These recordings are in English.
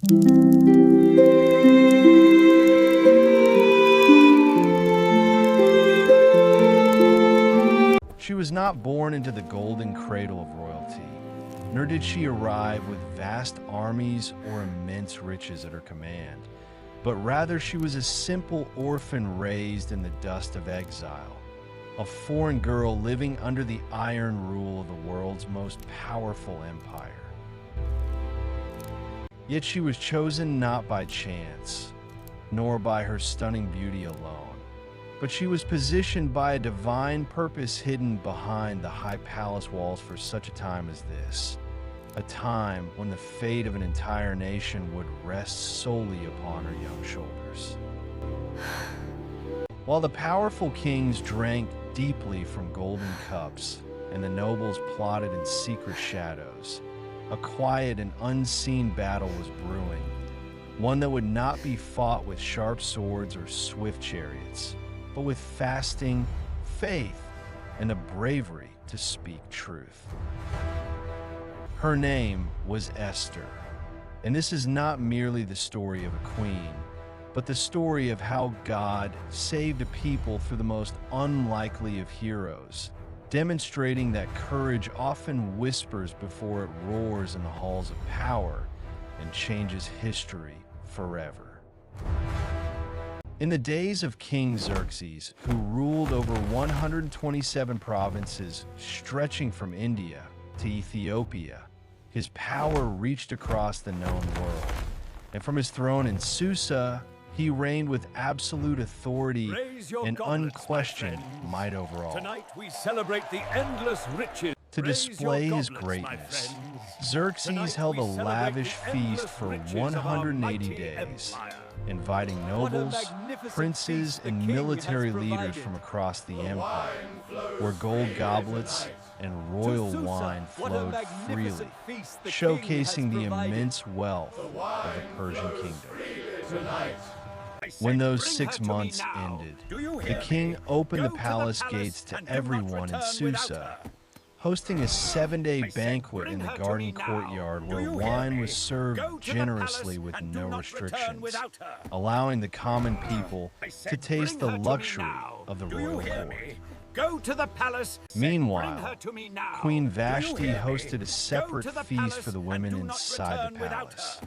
She was not born into the golden cradle of royalty, nor did she arrive with vast armies or immense riches at her command, but rather she was a simple orphan raised in the dust of exile, a foreign girl living under the iron rule of the world's most powerful empire. Yet she was chosen not by chance, nor by her stunning beauty alone, but she was positioned by a divine purpose hidden behind the high palace walls for such a time as this, a time when the fate of an entire nation would rest solely upon her young shoulders. While the powerful kings drank deeply from golden cups and the nobles plotted in secret shadows, a quiet and unseen battle was brewing, one that would not be fought with sharp swords or swift chariots, but with fasting, faith, and the bravery to speak truth. Her name was Esther, and this is not merely the story of a queen, but the story of how God saved a people through the most unlikely of heroes, demonstrating that courage often whispers before it roars in the halls of power and changes history forever. In the days of King Xerxes, who ruled over 127 provinces stretching from India to Ethiopia, his power reached across the known world. And from his throne in Susa, he reigned with absolute authority and unquestioned might over all. Tonight we celebrate the endless riches. To display his greatness, Xerxes held a lavish feast for 180 days, inviting nobles, princes, and military leaders from across the empire, where gold goblets and royal wine flowed freely, showcasing the immense wealth of the Persian kingdom. When those 6 months ended, the king opened the palace gates to everyone in Susa, hosting a 7-day banquet in the garden courtyard where wine was served generously with no restrictions, allowing the common people to taste the luxury of the royal court. Go to the palace. Meanwhile, Queen Vashti hosted a separate feast for the women inside the palace.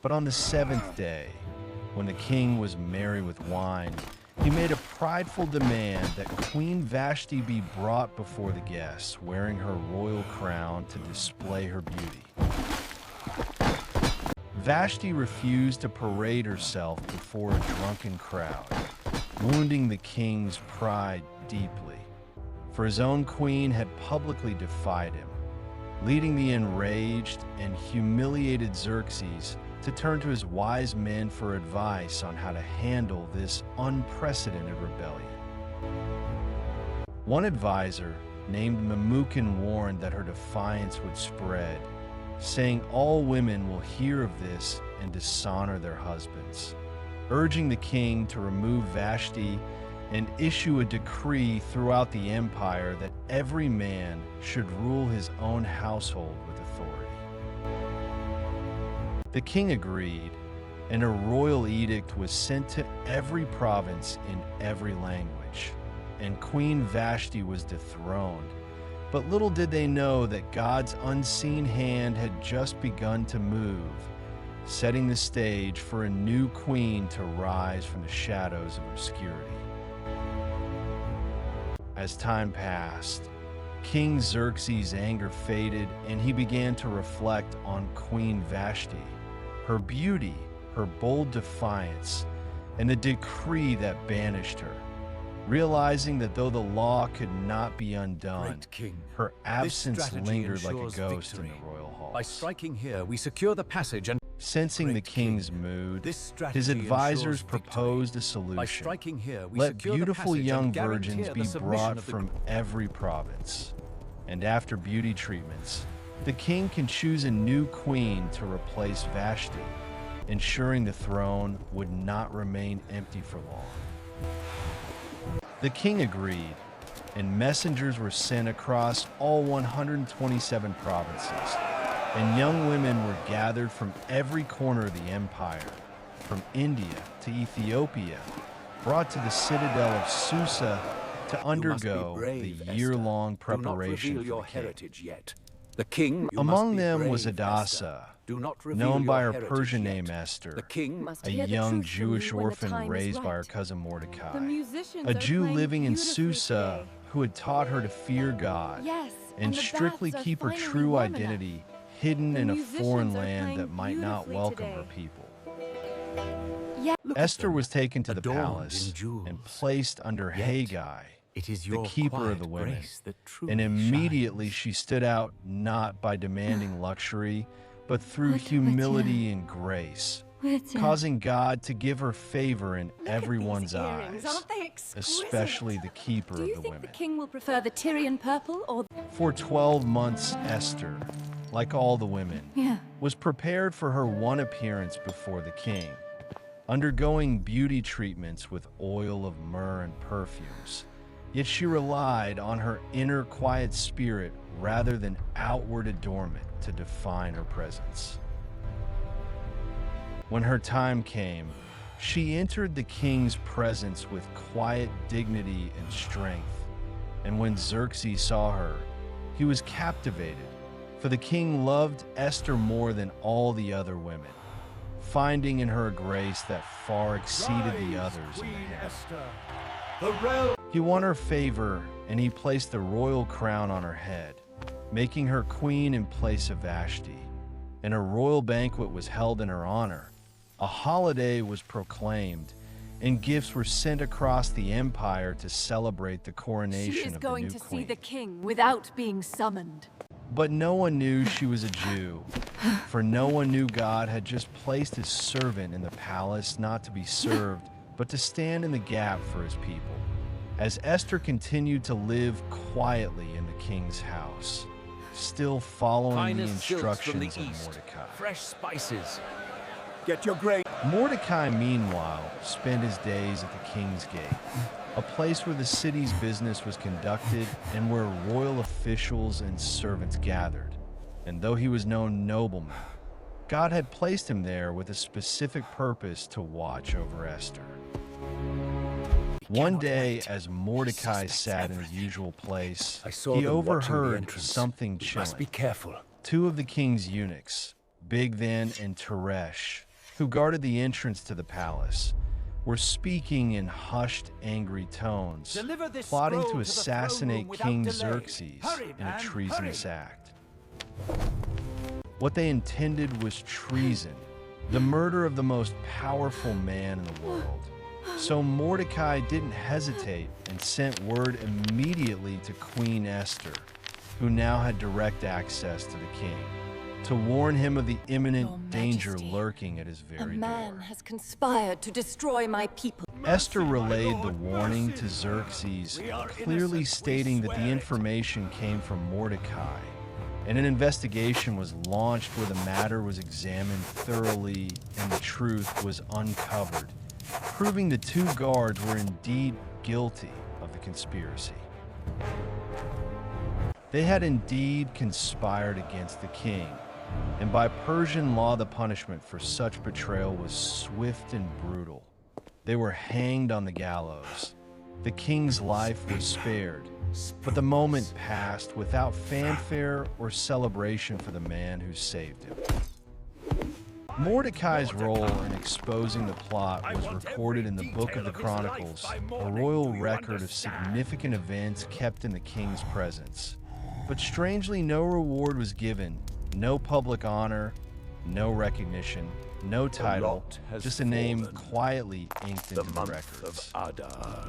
But on the 7th day, when the king was merry with wine, he made a prideful demand that Queen Vashti be brought before the guests, wearing her royal crown to display her beauty. Vashti refused to parade herself before a drunken crowd, wounding the king's pride deeply, for his own queen had publicly defied him, leading the enraged and humiliated Xerxes to turn to his wise men for advice on how to handle this unprecedented rebellion. One advisor, named Memucan, warned that her defiance would spread, saying all women will hear of this and dishonor their husbands, urging the king to remove Vashti and issue a decree throughout the empire that every man should rule his own household with authority. The king agreed, and a royal edict was sent to every province in every language, and Queen Vashti was dethroned. But little did they know that God's unseen hand had just begun to move, setting the stage for a new queen to rise from the shadows of obscurity. As time passed, King Xerxes' anger faded, and he began to reflect on Queen Vashti, her beauty, her bold defiance, and the decree that banished her, realizing that though the law could not be undone, King, her absence lingered like a ghost in the royal halls. By striking here, we secure the passage and... Sensing the king's mood, his advisors proposed a solution. By striking here, we Let secure the beautiful passage young and guarantee virgins the be submission brought of the... from every province, and after beauty treatments, the king can choose a new queen to replace Vashti, ensuring the throne would not remain empty for long. The king agreed, and messengers were sent across all 127 provinces, and young women were gathered from every corner of the empire, from India to Ethiopia, brought to the citadel of Susa to undergo brave, the year-long Esther. preparation Do not reveal for your the king. heritage yet. The king. Among them was Hadassah, Do not reveal known by your her heritage Persian yet. name Esther, The king Must a hear the young truth from Jewish you when the orphan time is raised by her right. cousin The Mordecai, musicians a are Jew playing living in beautifully Susa today. who had taught her to fear God Yes, and the strictly baths are keep her finally true warm enough. identity hidden The in a musicians foreign are land playing that might not beautifully welcome today. her people. Look at Esther them, was taken to the adorned palace in jewels. and placed under Yet Haggai, It is the your keeper of the quiet women, grace that truly and immediately shines. she stood out not by demanding luxury, but through humility and grace, causing God to give her favor in everyone's eyes, Aren't they exquisite? especially the keeper Do of you the think women. the king will prefer the Tyrian purple or For 12 months, Esther, like all the women, was prepared for her one appearance before the king, undergoing beauty treatments with oil of myrrh and perfumes. Yet she relied on her inner quiet spirit rather than outward adornment to define her presence. When her time came, she entered the king's presence with quiet dignity and strength. And when Xerxes saw her, he was captivated, for the king loved Esther more than all the other women, finding in her a grace that far exceeded the others in the hand. The realm. He won her favor, and he placed the royal crown on her head, making her queen in place of Vashti. And a royal banquet was held in her honor. A holiday was proclaimed, and gifts were sent across the empire to celebrate the coronation she is of the going new to queen. see the king without being summoned? But no one knew she was a Jew, for no one knew God had just placed his servant in the palace not to be served, but to stand in the gap for his people, as Esther continued to live quietly in the king's house, still following the Finest silks from the instructions of east. Mordecai. Fresh spices. Get your grain. Mordecai, meanwhile, spent his days at the king's gate, a place where the city's business was conducted and where royal officials and servants gathered. And though he was no nobleman, God had placed him there with a specific purpose to watch over Esther. One day, as Mordecai sat in his usual place, I saw he them watching the overheard entrance. something We must be chilling. careful. Two of the king's eunuchs, Bigthan and Teresh, who guarded the entrance to the palace, were speaking in hushed, angry tones, Deliver this plotting scroll to to the assassinate throne room without King delay. Xerxes Hurry, in a man, treasonous act. What they intended was treason, the murder of the most powerful man in the world. So Mordecai didn't hesitate and sent word immediately to Queen Esther, who now had direct access to the king, to warn him of the imminent Your danger Majesty, lurking at his A very man door. has conspired to destroy my people. Esther relayed the warning to Xerxes, clearly stating that the information came from Mordecai, and an investigation was launched where the matter was examined thoroughly and the truth was uncovered, proving the two guards were indeed guilty of the conspiracy. They had indeed conspired against the king, and by Persian law the punishment for such betrayal was swift and brutal. They were hanged on the gallows. The king's life was spared, but the moment passed without fanfare or celebration for the man who saved him. Mordecai's role in exposing the plot was recorded in the Book of the Chronicles, a royal record of significant events kept in the king's presence. But strangely, no reward was given, no public honor, no recognition, no title, lot has just a name fallen. quietly inked into The the month records. of Adar,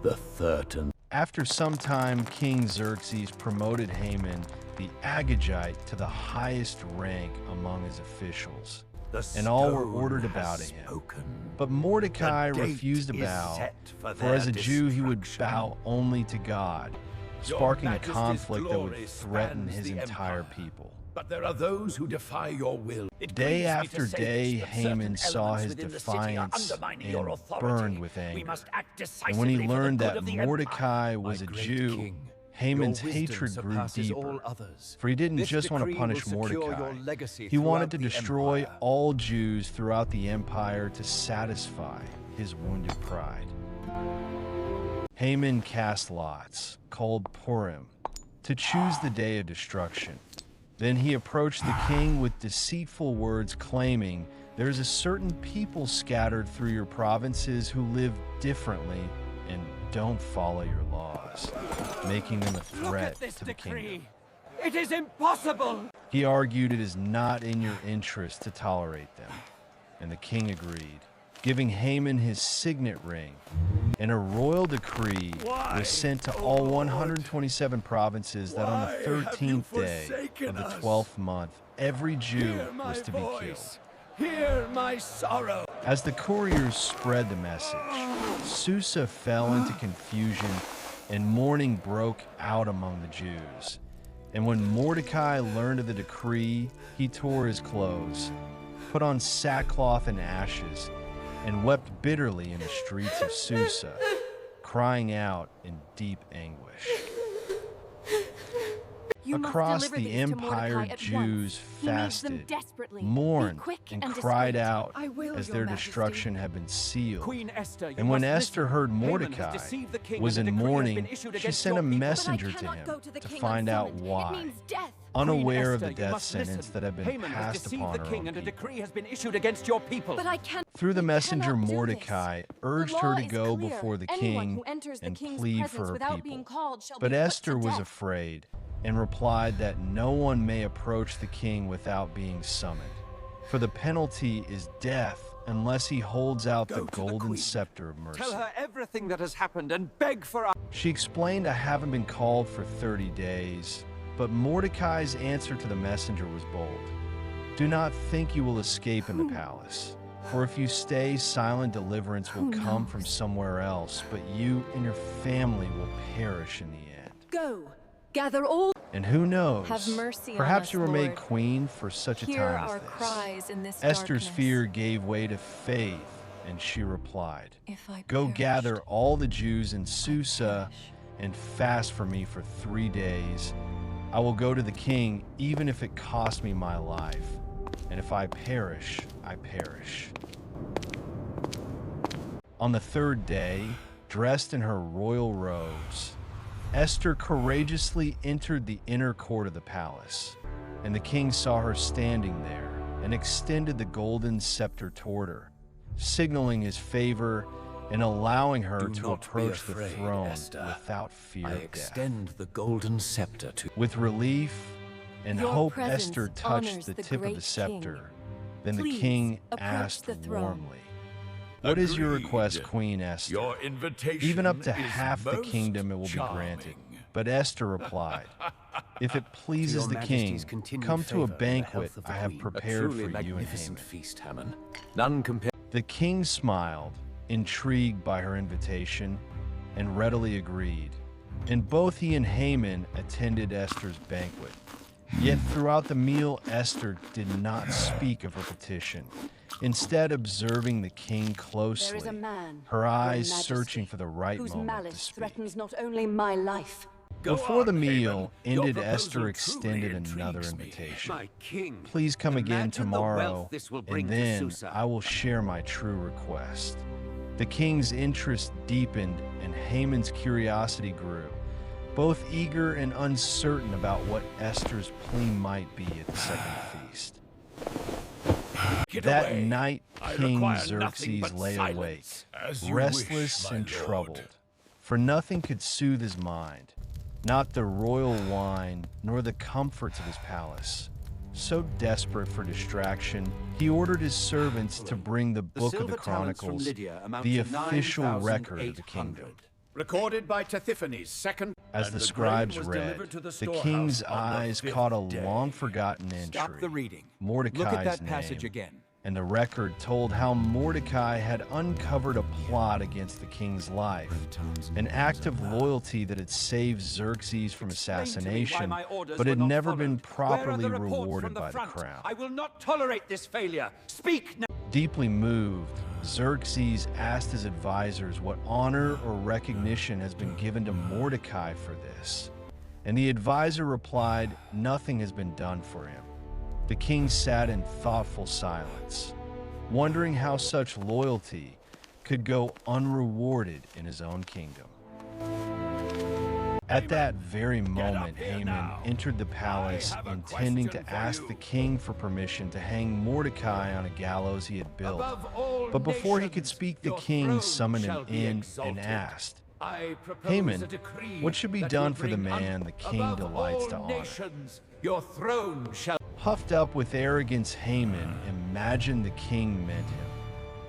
the 13th. After some time, King Xerxes promoted Haman the Agagite to the highest rank among his officials, and all were ordered to bow to him. But Mordecai The date refused to is bow, set for for as a their Jew he would destruction. bow only to God, Your sparking a Majesty's conflict that would glory threaten spans his the entire empire. people. But there are those who defy your will. It Day grieves me after to say day, this, but Haman certain saw elements his within the city are defiance undermining your and authority. burned with We anger. must act And when he decisively for the learned good that of the Mordecai empire. was My a great Jew, king, Haman's Your wisdom hatred grew surpasses deeper, all others. for he didn't This just want to decree punish will secure Mordecai. your legacy He wanted throughout to the destroy empire. all Jews throughout the empire to satisfy his wounded pride. Haman cast lots, called Purim, to choose the day of destruction. Then he approached the king with deceitful words, claiming, "There's a certain people scattered through your provinces who live differently and don't follow your laws," making them a threat to the kingdom. It is impossible! He argued it is not in your interest to tolerate them, and the king agreed, giving Haman his signet ring, and a royal decree was sent to all 127 provinces that on the 13th day of the 12th month, every Jew was to be killed. Hear my sorrow. As the couriers spread the message, Susa fell into confusion and mourning broke out among the Jews. And when Mordecai learned of the decree, he tore his clothes, put on sackcloth and ashes, and wept bitterly in the streets of Susa, crying out in deep anguish. You must Across deliver the these to Mordecai empire, at Jews once. He needs them fasted, desperately. Be mourned, quick and and cried discreet. out I will, as Your their Majesty. destruction had been sealed. Queen Esther, you And when must Esther listen. heard Haman has Mordecai deceived the king, was and in a decree has mourning, been issued she against sent your a people. messenger But I to cannot him go to the to king find out unsummoned. It why. means death. Unaware of Queen the Esther, you death must sentence listen. that had been Haman has passed deceived upon the her king, own and a people. decree has been issued against your people. But I can't. Through the we messenger cannot do this. Mordecai urged The her law to is go clear. before the Anyone king who enters the and king's plead presence for her without people. being called shall But be put Esther to was death. afraid and replied that no one may approach the king without being summoned, for the penalty is death unless he holds out the Go to the golden queen. scepter of mercy. Tell her everything that has happened and beg for us. She explained, "I haven't been called for 30 days, but Mordecai's answer to the messenger was bold. Do not think you will escape in the palace, for if you stay, silent deliverance will come from somewhere else, but you and your family will perish in the end. Go, gather all. And who knows, Have mercy on perhaps us, you were made Lord. queen for such a Hear time our as this." cries in this Esther's darkness. fear gave way to faith, and she replied, If I "Go perished, gather all the Jews in Susa and fast for me for 3 days. I will go to the king, even if it costs me my life. And if I perish, I perish." On the 3rd day, dressed in her royal robes, Esther courageously entered the inner court of the palace, and the king saw her standing there and extended the golden scepter toward her, signaling his favor and allowing her Do to not be approach the afraid, throne Esther. without fear I of death. extend the golden scepter to With relief and Your hope, presence Esther touched honors the the tip of great the scepter. king. Then the Please, king approach asked the throne. warmly, "What is your Agreed. request, Queen Esther? Your invitation Even up to is half the most kingdom it will charming. be granted." But Esther replied, "If it pleases Your the king, Majesty's continued come to a favor and the banquet health of the I have queen. prepared A for truly you and magnificent Haman." feast, Haman. None compared. The king smiled, intrigued by her invitation, and readily agreed. And both he and Haman attended Esther's banquet. Yet throughout the meal, Esther did not speak of her petition, instead observing the king There closely, is a man, her Your eyes Majesty, searching for the right whose moment to malice speak. threatens not only my life. Go Before the on, meal Haman. Your ended, proposal Esther truly extended another intrigues me. invitation. My king, "Please come again imagine the tomorrow, wealth this will bring and to then Susa." I will share my true request." The king's interest deepened, and Haman's curiosity grew, both eager and uncertain about what Esther's plea might be at the second feast. Get That away. night, I King require nothing Xerxes but lay silence. awake, As you restless wish, my and lord. troubled, for nothing could soothe his mind, not the royal wine, nor the comforts of his palace. So desperate for distraction, he ordered his servants to bring the book of silver the talents from Chronicles, Lydia amount the to official record of the 9,800. kingdom. Recorded by Tithiphanes, second. As and the grain scribes was read, delivered to the storehouse king's on the eyes 5th caught a day. long-forgotten entry, Stop the reading. Mordecai's Look at that name, passage again. and the record told how Mordecai had uncovered a plot against the king's life, an act of loyalty that had saved Xerxes from Explain to me why assassination, my orders but were had not never been followed. Where are properly the reports rewarded from the by the front? crown. I will not tolerate this failure. Speak now. Deeply moved, Xerxes asked his advisors what honor or recognition has been given to Mordecai for this. And the advisor replied, "Nothing has been done for him." The king sat in thoughtful silence, wondering how such loyalty could go unrewarded in his own kingdom. At that very moment, Haman entered the palace, intending to ask the king for permission to hang Mordecai on a gallows he had built. But before he could speak, the king summoned him in and asked, "Haman, what should be done for the man the king delights to honor?" Your throne shall... Puffed up with arrogance, Haman imagined the king meant him.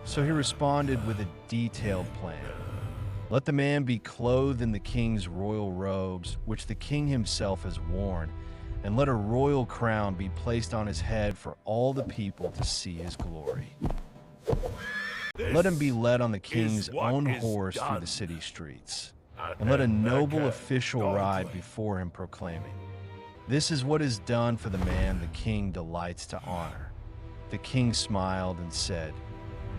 So he responded with a detailed plan. "Let the man be clothed in the king's royal robes, which the king himself has worn, and let a royal crown be placed on his head for all the people to see his glory. Let him be led on the king's own horse through the city streets, and let a noble official ride before him proclaiming, 'This is what is done for the man the king delights to honor.'" The king smiled and said,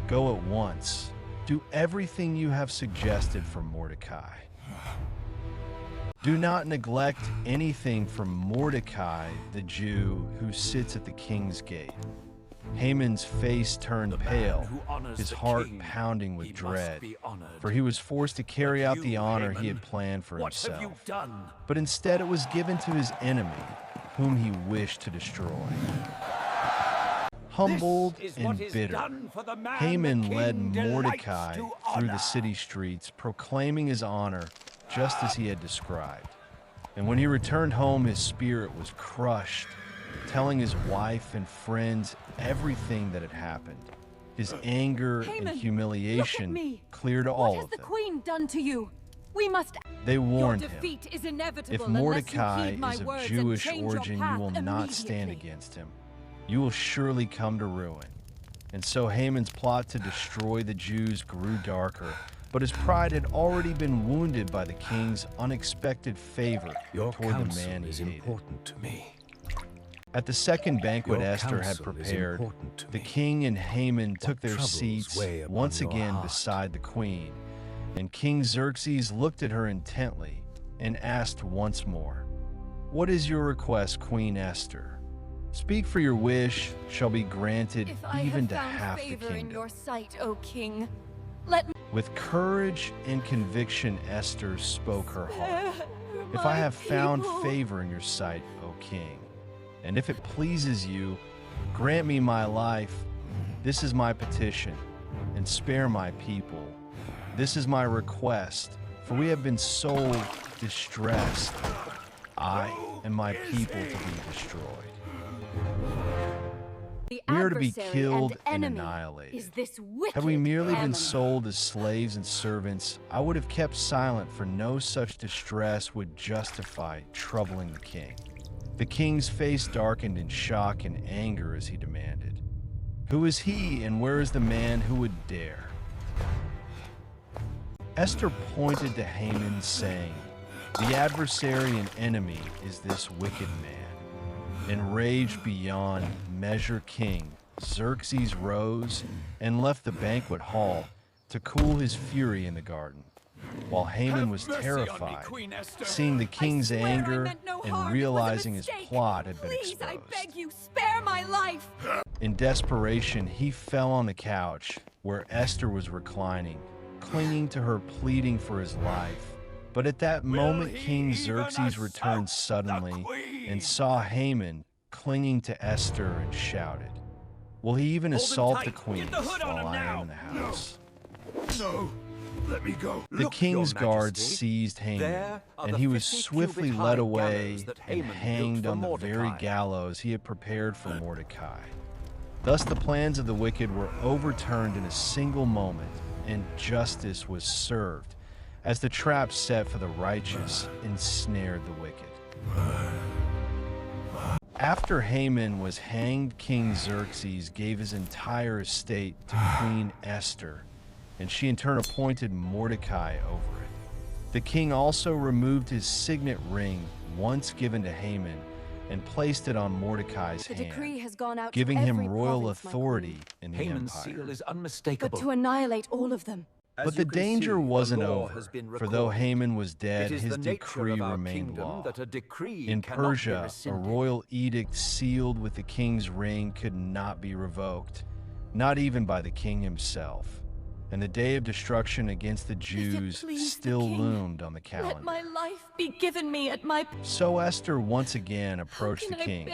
"Go at once. Do everything you have suggested for Mordecai. Do not neglect anything from Mordecai, the Jew who sits at the king's gate." Haman's face turned pale, his heart pounding with dread, for he was forced to carry out the honor he had planned for himself. But instead it was given to his enemy, whom he wished to destroy. Humbled and bitter, Haman led Mordecai through the city streets, proclaiming his honor just as he had described. And when he returned home, his spirit was crushed, telling his wife and friends everything that had happened. His anger and humiliation cleared all of them. What has the queen done to you? We must... They warned Your him, defeat is inevitable "If unless Mordecai you heed my is of words and Jewish change your origin, you path will not stand immediately." against him. You will surely come to ruin." And so Haman's plot to destroy the Jews grew darker, but his pride had already been wounded by the king's unexpected favor toward the man he hated. important to me. At the second banquet Your Esther had counsel is prepared, important to the me. king and Haman took their troubles seats weigh upon once your again heart? beside the queen, and King Xerxes looked at her intently and asked once more, "What is your request, Queen Esther? Speak, for your wish shall be granted If I even have to found half the favor in kingdom." your sight, O king, let me... With courage and conviction, Esther spoke her heart. "If I have found favor in your sight, O king, and if it pleases you, grant me my life. This is my petition, and spare my people. This is my request, for we have been sold, distressed, I and my people to be destroyed. The We are to be adversary killed and enemy annihilated. is this wicked Had we merely been Haman. sold as slaves and servants, I would have kept silent, for no such distress would justify troubling the king." The king's face darkened in shock and anger as he demanded, "Who is he, and where is the man who would dare?" Esther pointed to Haman, saying, "The adversary and enemy is this wicked man." Enraged beyond measure, King Xerxes rose and left the banquet hall to cool his fury in the garden, while Haman was terrified, seeing the king's I swear I anger meant no and harm. It was a realizing his mistake. plot had been Please, I exposed. beg you, spare my life. In desperation, he fell on the couch where Esther was reclining, clinging to her, pleading for his life. But at that moment, King Xerxes returned suddenly and saw Haman clinging to Esther and shouted, "Will he even assault the queen while I am in the house?" No, let me go. The king's guards seized Haman, and he was swiftly led away and hanged on the very gallows he had prepared for Mordecai. Thus the plans of the wicked were overturned in a single moment, and justice was served, as the trap set for the righteous ensnared the wicked. After Haman was hanged, King Xerxes gave his entire estate to Queen Esther, and she in turn appointed Mordecai over it. The king also removed his signet ring once given to Haman and placed it on Mordecai's The decree hand, has gone out giving to him every royal province, my authority queen. in the Haman's empire. seal is But unmistakable. to annihilate all of them, But the danger wasn't over, for though Haman was dead, his decree remained law. In Persia, a royal edict sealed with the king's ring could not be revoked, not even by the king himself. And the day of destruction against the Jews still loomed on the calendar. Let my life be given me at my... So Esther once again approached the king,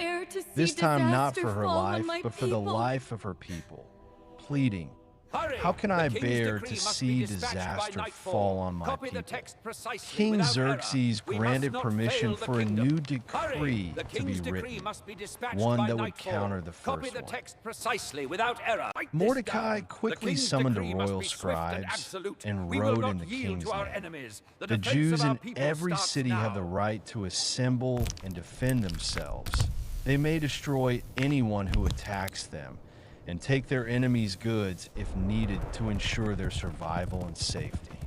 this time not for her life, but for the life of her people, pleading, "How can I bear to see disaster fall on my people?" King Xerxes granted permission for a new decree to be written, one that would counter the first one. Mordecai quickly summoned the royal scribes and wrote in the king's name, "The Jews in every city have the right to assemble and defend themselves. They may destroy anyone who attacks them, and take their enemies' goods if needed to ensure their survival and safety."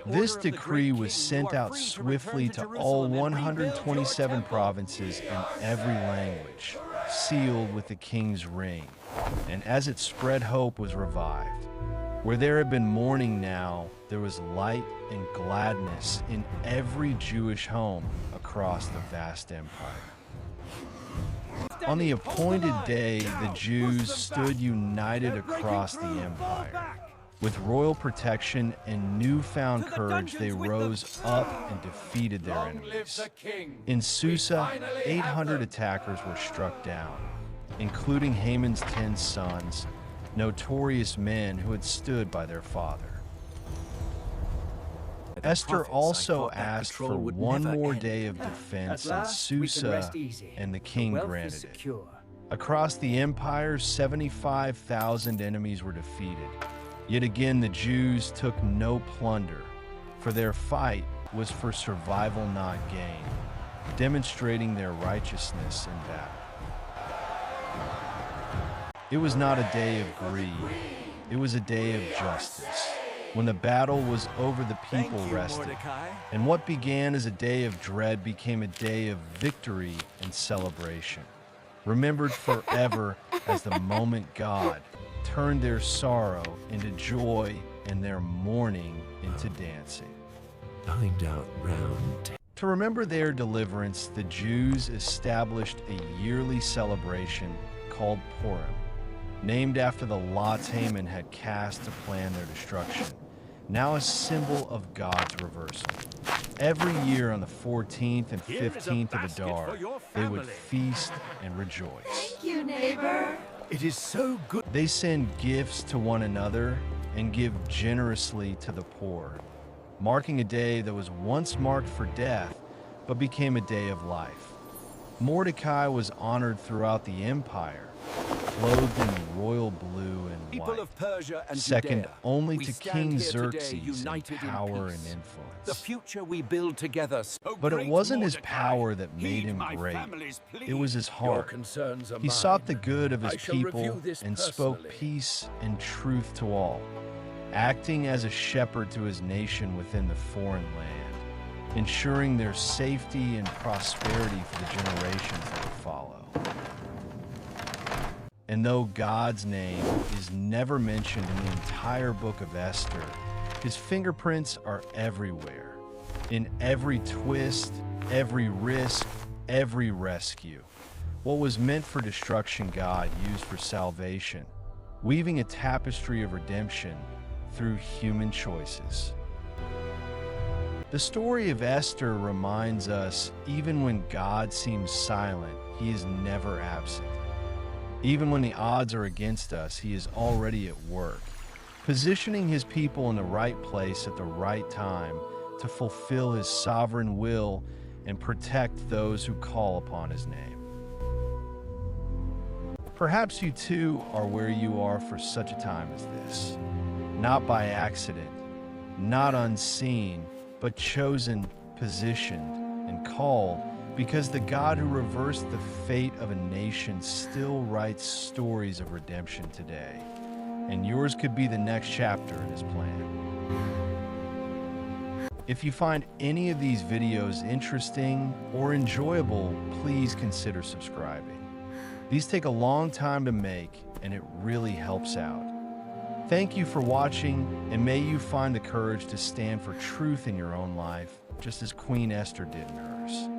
This decree was sent out swiftly to all 127 provinces in every language, sealed with the king's ring, and as it spread, hope was revived. Where there had been mourning now, there was light and gladness in every Jewish home across the vast empire. On the appointed day, the Jews stood united across the empire. With royal protection and newfound courage, they rose up and defeated their enemies. In Susa, 800 attackers were struck down, including Haman's 10 sons, notorious men who had stood by their father. Esther also asked for one more day of defense in Susa, and the king granted it. Across the empire, 75,000 enemies were defeated. Yet again, the Jews took no plunder, for their fight was for survival, not gain, demonstrating their righteousness in battle. It was not a day of greed, it was a day of justice. When the battle was over, the people rested, and what began as a day of dread became a day of victory and celebration, remembered forever as the moment God turned their sorrow into joy and their mourning into dancing. Find out round. To remember their deliverance, the Jews established a yearly celebration called Purim, named after the lots Haman had cast to plan their destruction, now a symbol of God's reversal. Every year on the 14th and 15th of Adar, they would feast and rejoice. Thank you, neighbor. It is so good. They send gifts to one another and give generously to the poor, marking a day that was once marked for death, but became a day of life. Mordecai was honored throughout the empire, clothed in royal blue and white, second only to King Xerxes in power and influence. The future we build together. But it wasn't his power that made him great. It was his heart. He sought the good of his people and spoke peace and truth to all, acting as a shepherd to his nation within the foreign land, ensuring their safety and prosperity for the generations that would follow. And though God's name is never mentioned in the entire book of Esther, his fingerprints are everywhere, in every twist, every risk, every rescue. What was meant for destruction, God used for salvation, weaving a tapestry of redemption through human choices. The story of Esther reminds us, even when God seems silent, he is never absent. Even when the odds are against us, he is already at work, positioning his people in the right place at the right time to fulfill his sovereign will and protect those who call upon his name. Perhaps you too are where you are for such a time as this, not by accident, not unseen, but chosen, positioned, and called, because the God who reversed the fate of a nation still writes stories of redemption today, and yours could be the next chapter in his plan. If you find any of these videos interesting or enjoyable, please consider subscribing. These take a long time to make, and it really helps out. Thank you for watching, and may you find the courage to stand for truth in your own life, just as Queen Esther did in hers.